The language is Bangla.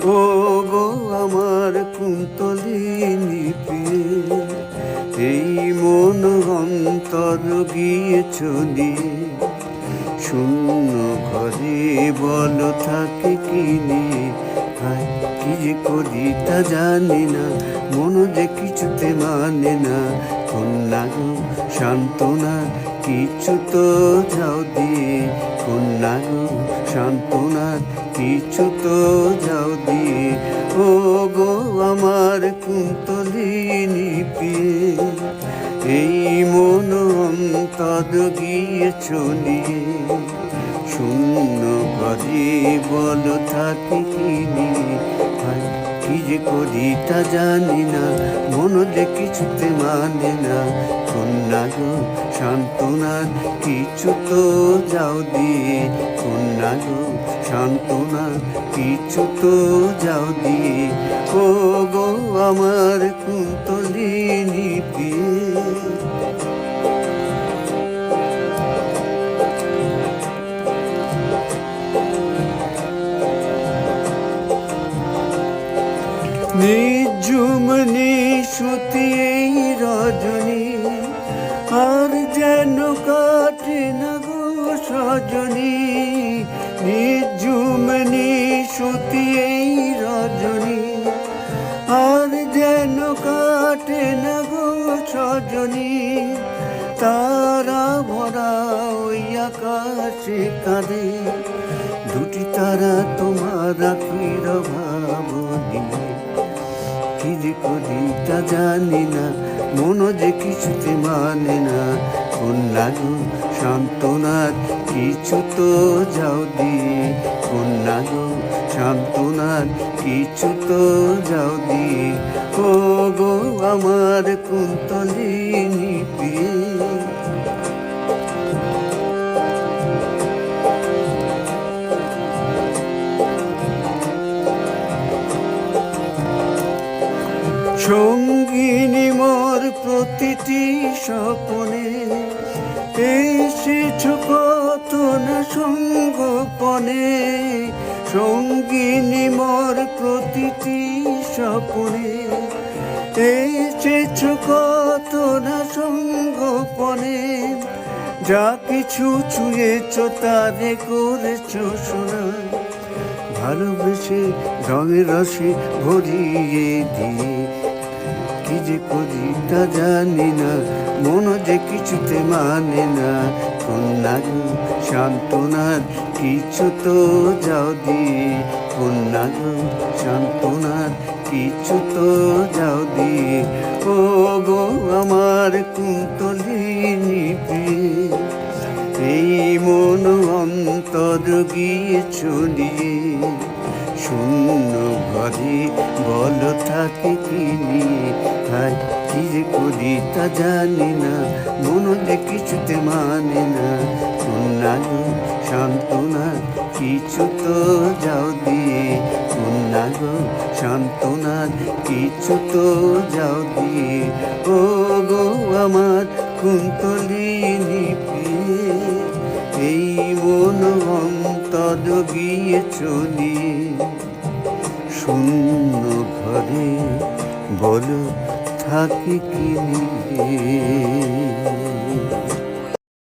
ও গো আমার কুন্তলিনী প্রিয়ে, এই মন অন্তর গিয়েছ নিয়ে, শূন্য ঘরে বল থাকে কি নিয়ে। হায় কি যে করি তা জানি না, মন যে কিছুতে মানে না। কন্যা গো সান্ত্বনা কিছু তো যাও দিয়ে, কন্যা গো সান্ত্বনা কিছু তো যাও দিয়ে। ও গো আমার কুন্তলিনী প্রিয়ে, এই মন অন্তর গিয়েছ নিয়ে, শূন্য ঘরে বল থাকে কি নিয়ে। হায় কি যে করি তা জানি না, মন যে কিছুতে মানে না। কন্যা গো সান্ত্বনার কিছু তো যাও দিয়ে, কন্যা গো সান্ত্বনার কিছু তো যাও দিয়ে। ও গো আমার কুন্তলিনী প্রিয়ে। নিঝুম নিশুতি এই রজনী, আর যেন কাটে না গো সজনী। নিঝুম নিশুতি এই রজনী, আর যেন কাটে না গো সজনী। তারা ভরা ওই আকাশে কাঁদে, দুটি তারা তোমার আখির ভাবনী। কি যে করি তা জানি না, মন যে কিছুতে মানে না। কন্যা গো সান্ত্বনার কিছু তো যাও দিয়ে, কন্যা গো সান্ত্বনার কিছু তো যাও দিয়ে। ও গো আমার কুন্তলিনী প্রিয়ে। সঙ্গিনী মোর প্রতিটি স্বপনে, এসেছ কত না সঙ্গোপনে। সঙ্গিনী মোর প্রতিটি স্বপনে, এসেছ কত না সঙ্গোপনে। যা কিছু ছুঁয়েছ তারে করেছ সোনা, ভালোবেসে রঙের রসে ভরিয়ে দিয়ে। কি যে করি তা জানি না, মন যে কিছুতে মানে না। কন্যা গো সান্ত্বনার কিছু তো যাও দিয়ে, কন্যা গো সান্ত্বনার কিছু তো যাও দিয়ে। ও গো আমার কুন্তলিনী প্রিয়ে, এই মন অন্তর গিয়েছ নিয়ে, শূন্য ঘরে বল থাকে কি নিয়ে। হায় কি যে করি তা জানি না, মন যে কিছুতে মানে না। কন্যা গো সান্ত্বনার কিছু তো যাও দিয়ে, কন্যা গো সান্ত্বনার কিছু তো যাও দিয়ে। ও গো আমার কুন্তলিনী প্রিয়ে, এই মন অন্তর গিয়েছ নিয়ে, শূন্য ঘরে বল থাকে কি নিয়ে।